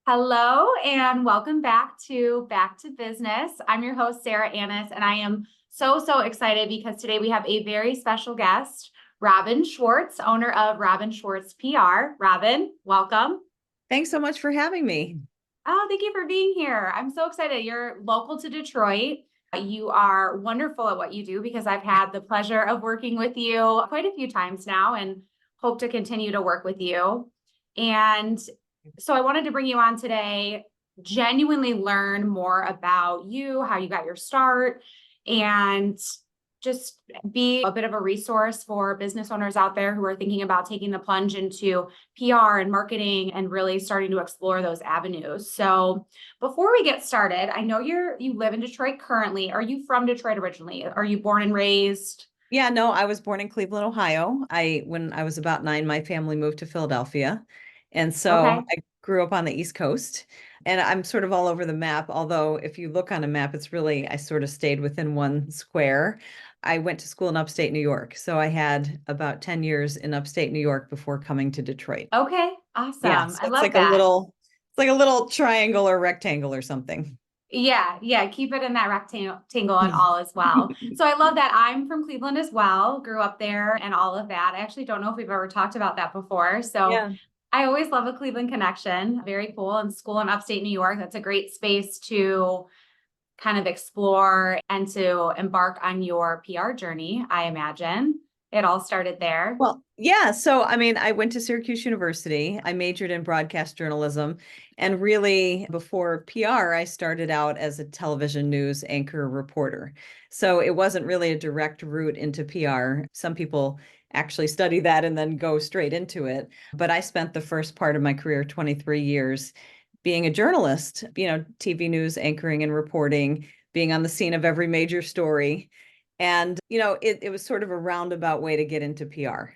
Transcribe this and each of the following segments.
Hello and welcome back to Business. I'm your host, Sarah Annis, and I am so excited because today we have a very special guest, Robin Schwartz, owner of Robin Schwartz PR. Robin, welcome. Thanks so much for having me. Oh, thank you for being here. I'm so excited. You're local to Detroit. You are wonderful at what you do because I've had the pleasure of working with you quite a few times now and hope to continue to work with you. And so I wanted to bring you on today, genuinely learn more about you, how you got your start, and just be a bit of a resource for business owners out there who are thinking about taking the plunge into PR and marketing and really starting to explore those avenues. So before we get started, I know you live in Detroit currently. Are you from Detroit originally? Are you born and raised? Yeah, no, I was born in Cleveland, Ohio. When I was about 9, my family moved to Philadelphia. And so Okay. I grew up on the East Coast, and I'm sort of all over the map. Although if you look on a map, I sort of stayed within one square. I went to school in upstate New York. So I had about 10 years in upstate New York before coming to Detroit. Okay. Yeah, Awesome. so I love that. it's like a little triangle or rectangle or something. Yeah. Keep it in that rectangle and all as well. So I love that. I'm from Cleveland as well, grew up there and all of that. I actually don't know if we've ever talked about that before. So Yeah. I always love a Cleveland connection. Very cool. And school in upstate New York, that's a great space to kind of explore and to embark on your PR journey, I imagine. It all started there. Well, yeah. So, I mean, I went to Syracuse University. I majored in broadcast journalism. And really, before PR, I started out as a television news anchor reporter. So it wasn't really a direct route into PR. Some people actually study that and then go straight into it. But I spent the first part of my career, 23 years, being a journalist, TV news anchoring and reporting, being on the scene of every major story. And, it was sort of a roundabout way to get into PR.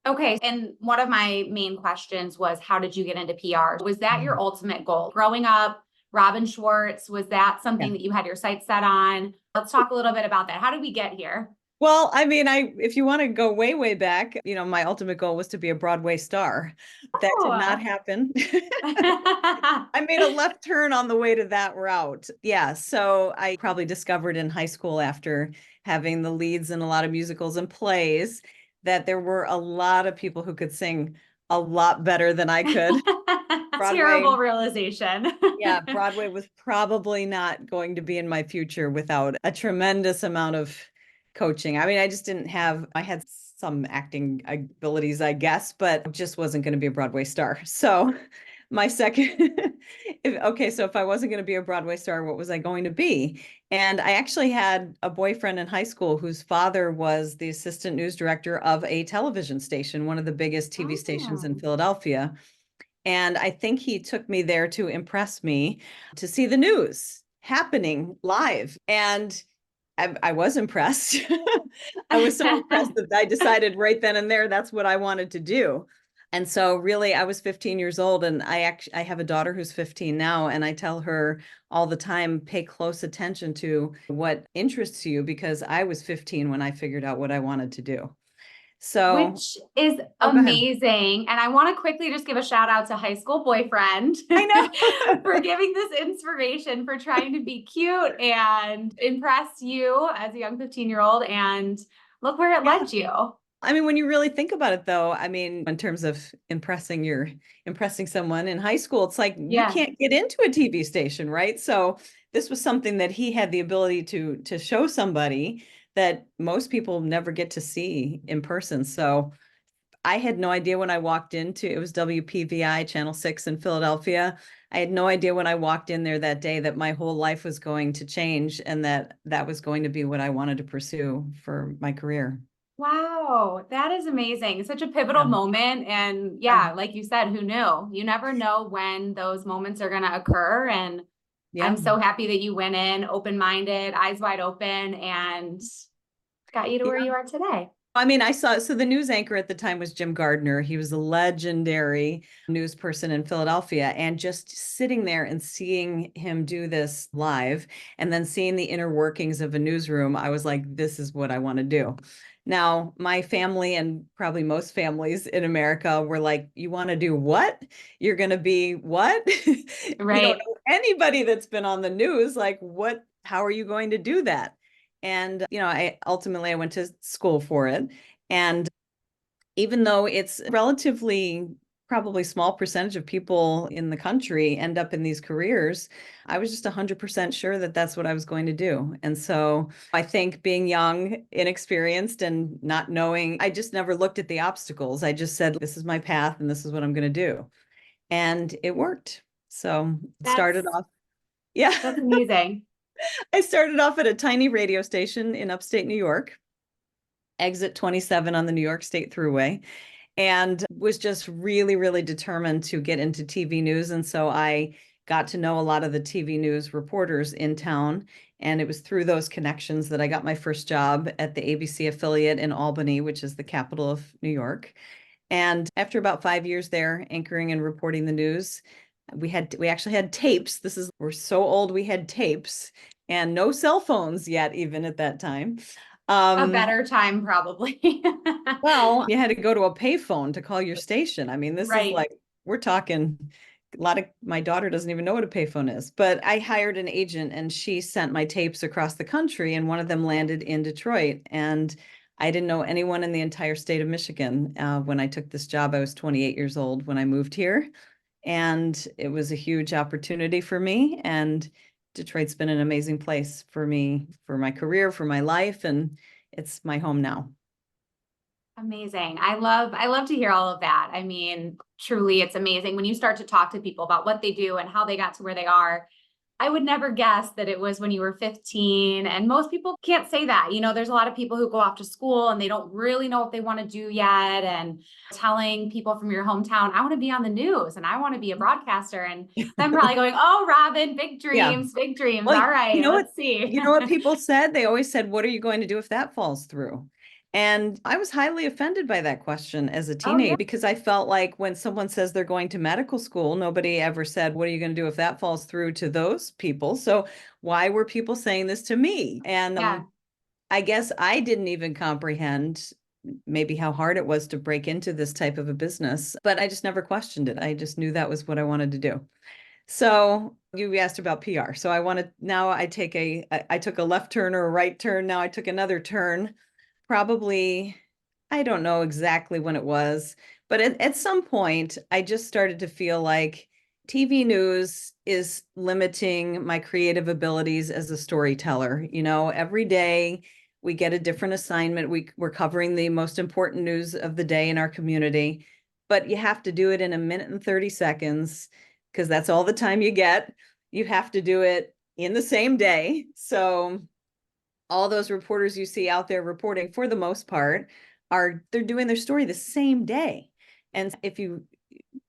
Okay. And one of my main questions was, how did you get into PR? Was that your ultimate goal? Growing up, Robin Schwartz, was that Yeah. something that you had your sights set on? Let's talk a little bit about that. How did we get here? Well, I mean, if you want to go way back, my ultimate goal was to be a Broadway star. That did not Oh. happen. I made a left turn on the way to that route. Yeah. So I probably discovered in high school, after having the leads in a lot of musicals and plays, that there were a lot of people who could sing a lot better than I could. Broadway, Terrible realization. yeah, Broadway was probably not going to be in my future without a tremendous amount of coaching. I mean, I had some acting abilities, I guess, but just wasn't going to be a Broadway star. So my second, so if I wasn't going to be a Broadway star, what was I going to be? And I actually had a boyfriend in high school whose father was the assistant news director of a television station, one of the biggest TV stations in Oh. Philadelphia. And I think he took me there to impress me, to see the news happening live. And I was impressed. I was so impressed that I decided right then and there that's what I wanted to do. And so really I was 15 years old, and I have a daughter who's 15 now, and I tell her all the time, pay close attention to what interests you, because I was 15 when I figured out what I wanted to do. So, Which is oh, go ahead. amazing. And I want to quickly just give a shout out to high school boyfriend I know. for giving this inspiration, for trying to be cute and impress you as a young 15-year-old. And look where it Yeah. led you. I mean, when you really think about it, though, I mean, in terms of impressing someone in high school, it's like you Yeah. can't get into a TV station, right? So this was something that he had the ability to show somebody that most people never get to see in person. So I had no idea when I walked into it was WPVI Channel 6 in Philadelphia. I had no idea when I walked in there that day that my whole life was going to change, and that was going to be what I wanted to pursue for my career. Wow, that is amazing. Such a pivotal Yeah. moment. And Yeah. yeah, like you said, who knew? You never know when those moments are going to occur. And I'm Yeah. so happy that you went in open-minded, eyes wide open, and got you to where Yeah. you are today. I mean, so the news anchor at the time was Jim Gardner. He was a legendary news person in Philadelphia. And just sitting there and seeing him do this live and then seeing the inner workings of a newsroom, I was like, this is what I want to do. Now, my family and probably most families in America were like, you want to do what? You're going to be what? You don't Right. know anybody that's been on the news. Like, what? How are you going to do that? And, I went to school for it. And even though it's relatively probably small percentage of people in the country end up in these careers, I was just 100% sure that that's what I was going to do. And so I think being young, inexperienced, and not knowing, I just never looked at the obstacles. I just said, this is my path and this is what I'm going to do. And it worked. So it started That's off, yeah. that's amazing. I started off at a tiny radio station in upstate New York, exit 27 on the New York State Thruway, and was just really, really determined to get into TV news. And so I got to know a lot of the TV news reporters in town. And it was through those connections that I got my first job at the ABC affiliate in Albany, which is the capital of New York. And after about 5 years there, anchoring and reporting the news, we actually had tapes. We're so old, we had tapes and no cell phones yet, even at that time. A better time, probably. Well, you had to go to a payphone to call your station. I mean, this is Right. like, we're talking a lot of, my daughter doesn't even know what a payphone is, but I hired an agent and she sent my tapes across the country and one of them landed in Detroit. And I didn't know anyone in the entire state of Michigan. When I took this job, I was 28 years old when I moved here. And it was a huge opportunity for me. And Detroit's been an amazing place for me, for my career, for my life, and it's my home now. Amazing. I love to hear all of that. I mean, truly, it's amazing when you start to talk to people about what they do and how they got to where they are. I would never guess that it was when you were 15. And most people can't say that. There's a lot of people who go off to school and they don't really know what they want to do yet. And telling people from your hometown, I want to be on the news and I want to be a broadcaster. And them probably going, oh, Robin, big Yeah. dreams, big dreams. Well, All right, let's see. you know what people said? They always said, what are you going to do if that falls through? And I was highly offended by that question as a Oh, yeah. teenager because I felt like when someone says they're going to medical school, nobody ever said, what are you going to do if that falls through to those people? So why were people saying this to me? And Yeah. I guess I didn't even comprehend maybe how hard it was to break into this type of a business, but I just never questioned it. I just knew that was what I wanted to do. So you asked about PR. So I took a left turn or a right turn. Now I took another turn, probably, I don't know exactly when it was, but at some point I just started to feel like TV news is limiting my creative abilities as a storyteller. Every day we get a different assignment. We're covering the most important news of the day in our community, but you have to do it in a minute and 30 seconds because that's all the time you get. You have to do it in the same day. So all those reporters you see out there reporting, for the most part, they're doing their story the same day. And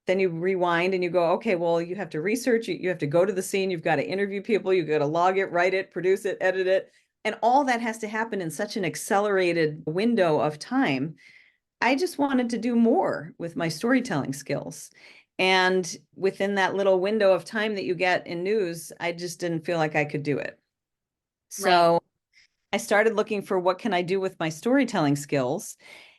then you rewind and you go, okay, well, you have to research it. You have to go to the scene. You've got to interview people. You've got to log it, write it, produce it, edit it. And all that has to happen in such an accelerated window of time. I just wanted to do more with my storytelling skills. And within that little window of time that you get in news, I just didn't feel like I could do it. Right. So I started looking for what can I do with my storytelling skills.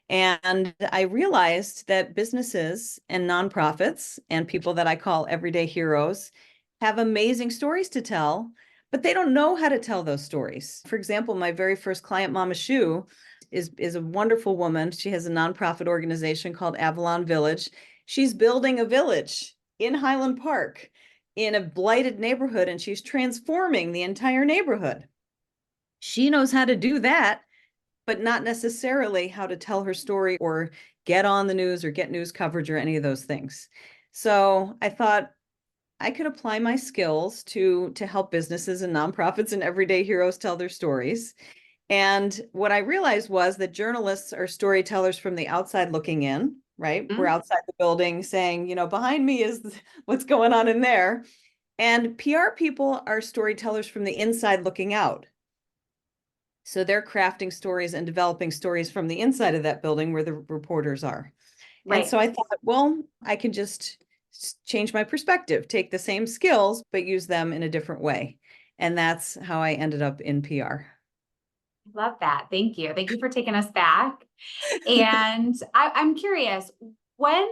And I realized that businesses and nonprofits and people that I call everyday heroes have amazing stories to tell, but they don't know how to tell those stories. For example, my very first client, Mama Shu, is a wonderful woman. She has a nonprofit organization called Avalon Village. She's building a village in Highland Park in a blighted neighborhood, and she's transforming the entire neighborhood. She knows how to do that, but not necessarily how to tell her story or get on the news or get news coverage or any of those things. So I thought I could apply my skills to help businesses and nonprofits and everyday heroes tell their stories. And what I realized was that journalists are storytellers from the outside looking in, right? We're Mhm. outside the building saying, behind me is what's going on in there. And PR people are storytellers from the inside looking out. So they're crafting stories and developing stories from the inside of that building where the reporters are. And Right. so I thought, well, I can just change my perspective, take the same skills, but use them in a different way. And that's how I ended up in PR. Love that. Thank you. Thank you for taking us back. And I'm curious, when,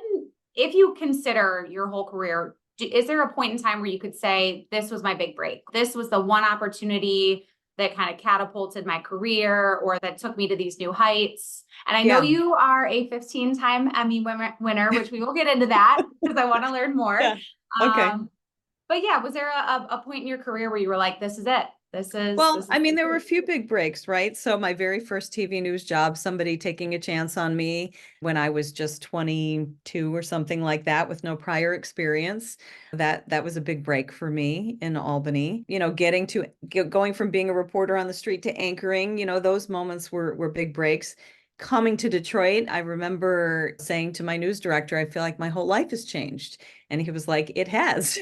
if you consider your whole career, is there a point in time where you could say, this was my big break? This was the one opportunity that kind of catapulted my career or that took me to these new heights. And I know Yeah. you are a 15-time Emmy winner, which we will get into that because I want to learn more. Yeah. Okay. But yeah, was there a point in your career where you were like, this is it? Well, This I is mean, there were a few big breaks, right? So my very first TV news job, somebody taking a chance on me when I was just 22 or something like that with no prior experience. That was a big break for me in Albany. Going from being a reporter on the street to anchoring, those moments were big breaks. Coming to Detroit, I remember saying to my news director, I feel like my whole life has changed. And he was like, it has.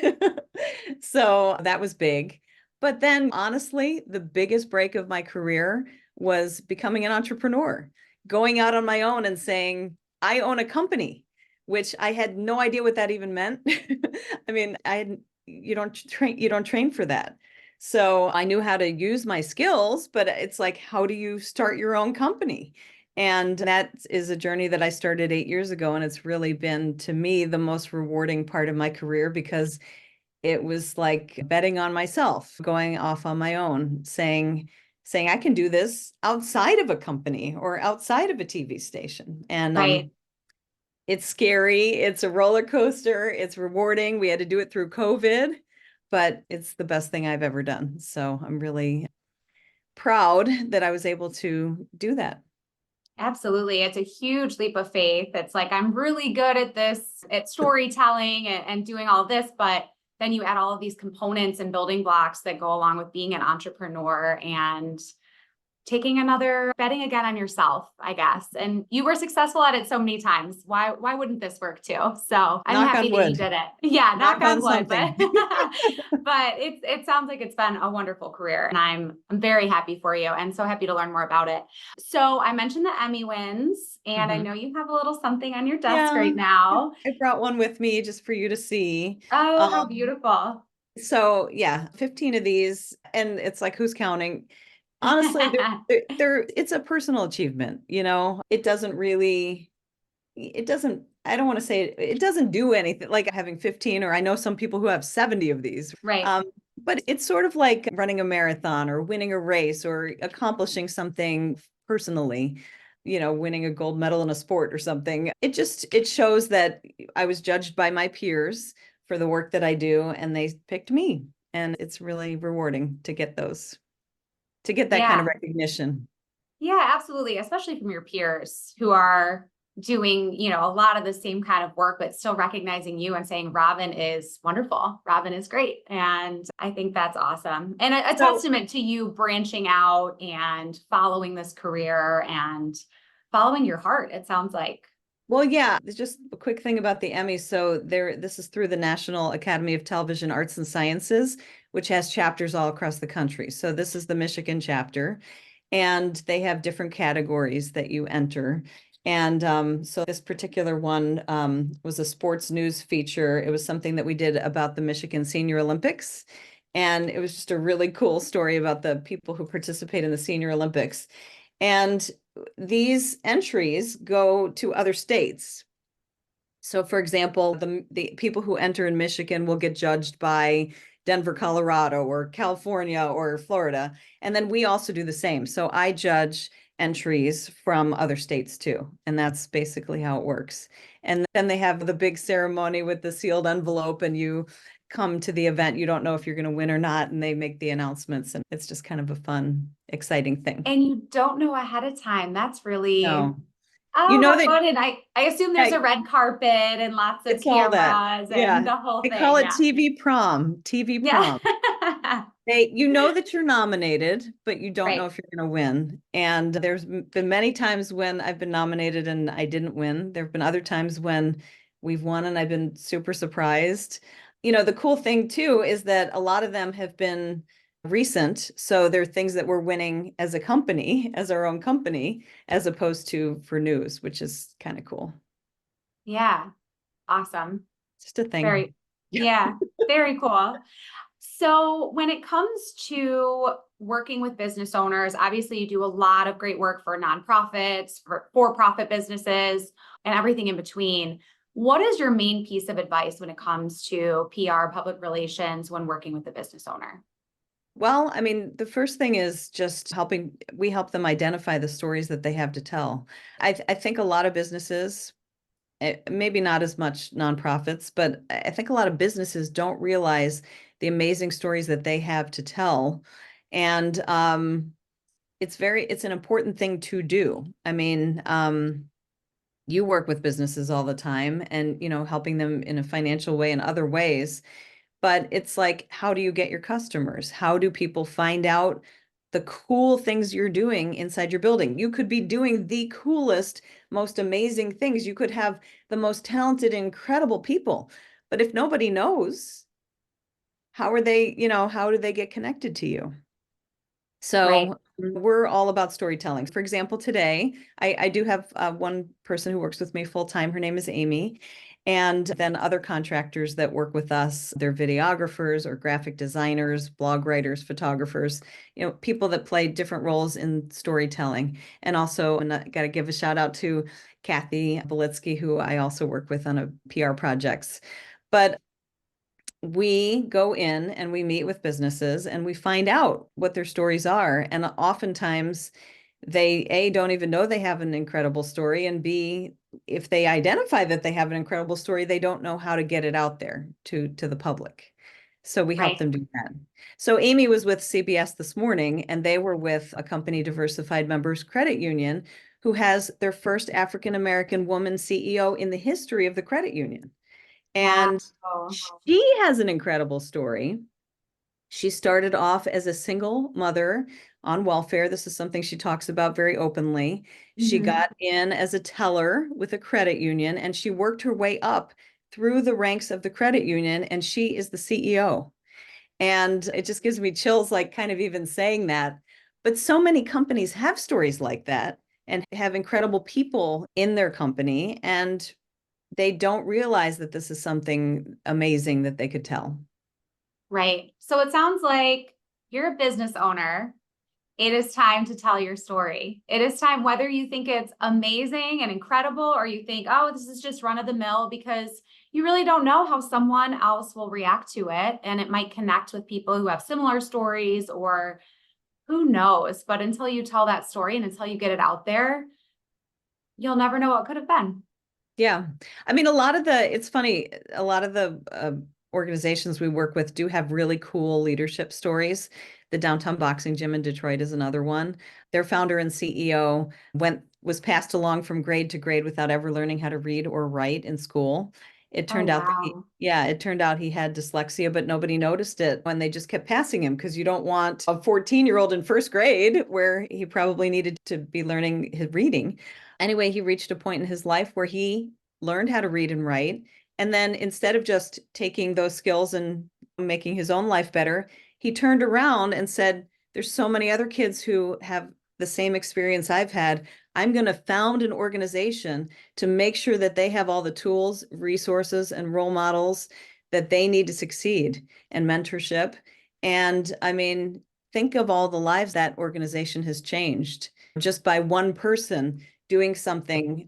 So that was big. But then, honestly, the biggest break of my career was becoming an entrepreneur, going out on my own and saying, I own a company, which I had no idea what that even meant. I mean, you don't train for that. So I knew how to use my skills, but it's like, how do you start your own company? And that is a journey that I started 8 years ago. And it's really been, to me, the most rewarding part of my career because it was like betting on myself, going off on my own, saying I can do this outside of a company or outside of a TV station. And right. it's scary, it's a roller coaster, it's rewarding. We had to do it through COVID, but it's the best thing I've ever done. So I'm really proud that I was able to do that. Absolutely. It's a huge leap of faith. It's like, I'm really good at this, at storytelling and doing all of this, but then you add all of these components and building blocks that go along with being an entrepreneur and taking another betting again on yourself, I guess. And you were successful at it so many times. Why wouldn't this work too? So I'm Knock happy on that you wood. did it. Yeah, knock Knock on on wood. something. But it sounds like it's been a wonderful career. And I'm very happy for you and so happy to learn more about it. So I mentioned the Emmy wins, and I Mhm. know you have a little something on your desk Yeah, right now. I brought one with me just for you to see. Oh, how Um, beautiful. So yeah, 15 of these, and it's like, who's counting? Honestly, it's a personal achievement, It doesn't really, I don't want to say it doesn't do anything like having 15, or I know some people who have 70 of these. Right. But it's sort of like running a marathon or winning a race or accomplishing something personally, winning a gold medal in a sport or something. It shows that I was judged by my peers for the work that I do, and they picked me. And it's really rewarding to get that kind of Yeah. recognition. Yeah, absolutely. Especially from your peers who are doing, a lot of the same kind of work, but still recognizing you and saying, Robin is wonderful. Robin is great. And I think that's awesome. And a So, testament to you branching out and following this career and following your heart, it sounds like. well, yeah, there's just a quick thing about the Emmys. So this is through the National Academy of Television Arts and Sciences, which has chapters all across the country. So this is the Michigan chapter, and they have different categories that you enter. And so this particular one was a sports news feature. It was something that we did about the Michigan Senior Olympics. And it was just a really cool story about the people who participate in the Senior Olympics. And these entries go to other states. So, for example, the people who enter in Michigan will get judged by Denver, Colorado, or California, or Florida. And then we also do the same. So I judge entries from other states too. And that's basically how it works. And then they have the big ceremony with the sealed envelope, and you come to the event. You don't know if you're going to win or not. And they make the announcements. And it's just kind of a fun, exciting thing. And you don't know ahead of time. That's really, No, you oh, know how that. fun. And I assume there's Yeah, a red carpet and lots of it's all that. cameras and Yeah. the whole They call thing. it Yeah. TV prom, TV Yeah. prom. You know that you're nominated, but you don't know Right. if you're going to win. And there's been many times when I've been nominated and I didn't win. There have been other times when we've won and I've been super surprised. The cool thing too is that a lot of them have been recent. So they're things that we're winning as a company, as our own company, as opposed to for news, which is kind of cool. Yeah. Awesome. Just a thing. Very, yeah, very cool. So when it comes to working with business owners, obviously you do a lot of great work for nonprofits, for-profit businesses, and everything in between. What is your main piece of advice when it comes to PR, public relations, when working with a business owner? Well, I mean, the first thing is just we help them identify the stories that they have to tell. I think a lot of businesses, maybe not as much nonprofits, but I think a lot of businesses don't realize the amazing stories that they have to tell. And it's an important thing to do. I mean, you work with businesses all the time and, helping them in a financial way and other ways. But it's like, how do you get your customers? How do people find out the cool things you're doing inside your building? You could be doing the coolest, most amazing things. You could have the most talented, incredible people. But if nobody knows, how do they get connected to you? Right. So we're all about storytelling. For example, today, I do have one person who works with me full time. Her name is Amy. And then other contractors that work with us, they're videographers or graphic designers, blog writers, photographers, people that play different roles in storytelling. And also, and I got to give a shout out to Kathy Belitsky, who I also work with on a PR projects. But we go in and we meet with businesses and we find out what their stories are. And oftentimes they, A, don't even know they have an incredible story. And B, if they identify that they have an incredible story, they don't know how to get it out there to the public. So we help Right. them do that. So Amy was with CBS this morning and they were with a company diversified members credit union who has their first African-American woman CEO in the history of the credit union. Wow. And she has an incredible story. She started off as a single mother on welfare. This is something she talks about very openly. She Mhm. got in as a teller with a credit union and she worked her way up through the ranks of the credit union and she is the CEO. And it just gives me chills, like kind of even saying that. But so many companies have stories like that and have incredible people in their company. And they don't realize that this is something amazing that they could tell. Right. So it sounds like you're a business owner. It is time to tell your story. It is time, whether you think it's amazing and incredible, or you think, oh, this is just run of the mill, because you really don't know how someone else will react to it. And it might connect with people who have similar stories, or who knows. But until you tell that story and until you get it out there, you'll never know what could have been. Yeah. I mean, it's funny, a lot of the organizations we work with do have really cool leadership stories. The Downtown Boxing Gym in Detroit is another one. Their founder and CEO was passed along from grade to grade without ever learning how to read or write in school. It Oh, turned out that wow. it turned out he had dyslexia, but nobody noticed it when they just kept passing him because you don't want a 14-year-old in first grade where he probably needed to be learning his reading. Anyway, he reached a point in his life where he learned how to read and write. And then instead of just taking those skills and making his own life better, he turned around and said, there's so many other kids who have the same experience I've had. I'm going to found an organization to make sure that they have all the tools, resources, and role models that they need to succeed and mentorship. And I mean, think of all the lives that organization has changed just by one person doing something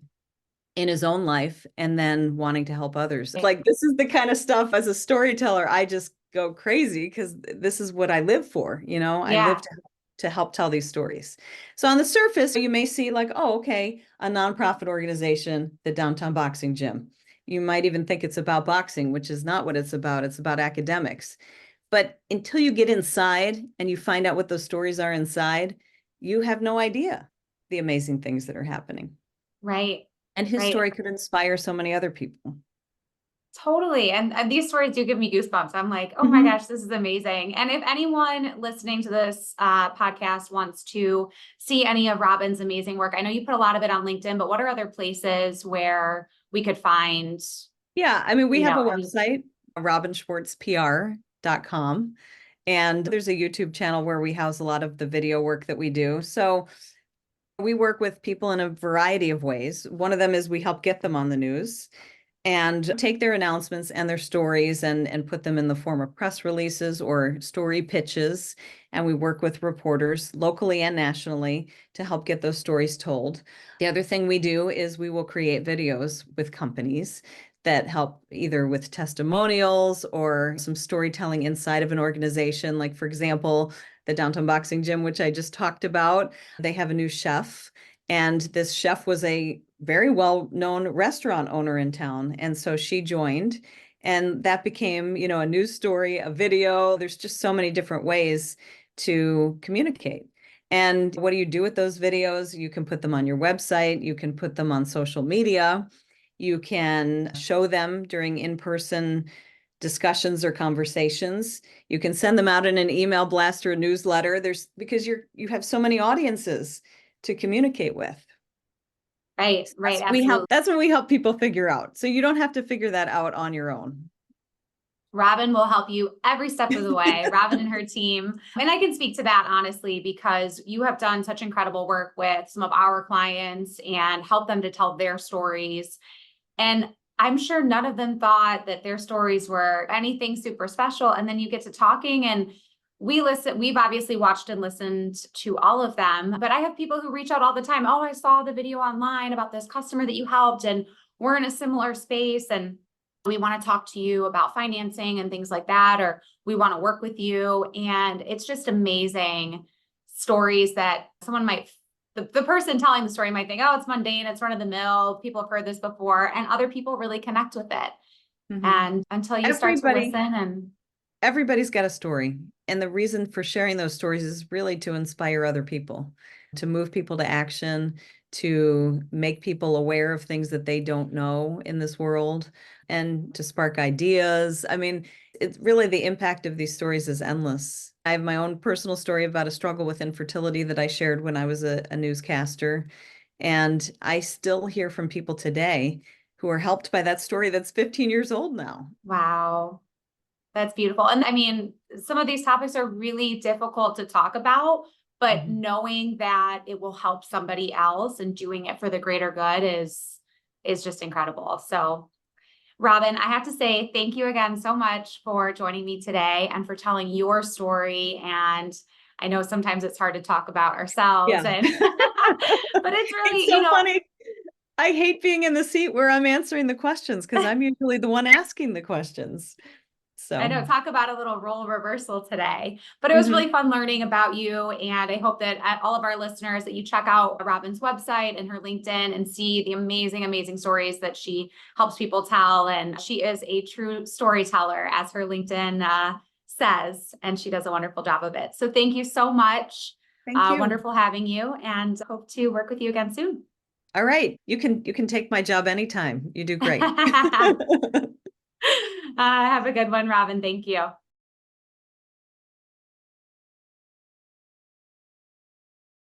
in his own life and then wanting to help others. Like this is the kind of stuff as a storyteller, I just go crazy because this is what I live for. I live Yeah. to help tell these stories. So on the surface, you may see like, oh, okay, a nonprofit organization, the Downtown Boxing Gym. You might even think it's about boxing, which is not what it's about. It's about academics. But until you get inside and you find out what those stories are inside, you have no idea the amazing things that are happening. Right. And his Right. story could inspire so many other people. Totally. And these stories do give me goosebumps. I'm like, oh my Mhm. gosh, this is amazing. And if anyone listening to this podcast wants to see any of Robin's amazing work, I know you put a lot of it on LinkedIn, but what are other places where we could find, Yeah, I mean, we have a any? website, robinschwartzpr.com. And there's a YouTube channel where we house a lot of the video work that we do. So we work with people in a variety of ways. One of them is we help get them on the news and take their announcements and their stories and put them in the form of press releases or story pitches. And we work with reporters locally and nationally to help get those stories told. The other thing we do is we will create videos with companies that help either with testimonials or some storytelling inside of an organization. Like, for example, the Downtown Boxing Gym, which I just talked about, they have a new chef. And this chef was a very well-known restaurant owner in town. And so she joined, and that became, a news story, a video. There's just so many different ways to communicate. And what do you do with those videos? You can put them on your website. You can put them on social media. You can show them during in-person discussions or conversations. You can send them out in an email blast or a newsletter. Because you have so many audiences to communicate with. Right, absolutely. That's what we help people figure out. So you don't have to figure that out on your own. Robin will help you every step of the way, Robin and her team. And I can speak to that honestly, because you have done such incredible work with some of our clients and help them to tell their stories. And I'm sure none of them thought that their stories were anything super special. And then you get to talking, and we've obviously watched and listened to all of them, but I have people who reach out all the time. Oh, I saw the video online about this customer that you helped, and we're in a similar space, and we want to talk to you about financing and things like that, or we want to work with you. And it's just amazing stories that the person telling the story might think, oh, it's mundane, it's run of the mill, people have heard this before, and other people really connect with it. Mm-hmm. And until you start to listen, and everybody's got a story. And the reason for sharing those stories is really to inspire other people, to move people to action, to make people aware of things that they don't know in this world, and to spark ideas. I mean, it's really, the impact of these stories is endless. I have my own personal story about a struggle with infertility that I shared when I was a newscaster. And I still hear from people today who are helped by that story that's 15 years old now. Wow. That's beautiful. And I mean, some of these topics are really difficult to talk about, but knowing that it will help somebody else and doing it for the greater good is just incredible. So, Robin, I have to say thank you again so much for joining me today and for telling your story. And I know sometimes it's hard to talk about ourselves, but it's really, it's so funny. I hate being in the seat where I'm answering the questions, because I'm usually the one asking the questions. So I know, talk about a little role reversal today, but it was really fun learning about you. And I hope that all of our listeners, that you check out Robin's website and her LinkedIn and see the amazing, amazing stories that she helps people tell. And she is a true storyteller, as her LinkedIn says, and she does a wonderful job of it. So thank you so much. Thank you. Wonderful having you, and hope to work with you again soon. All right. You can take my job anytime. You do great. Have a good one, Robin. Thank you.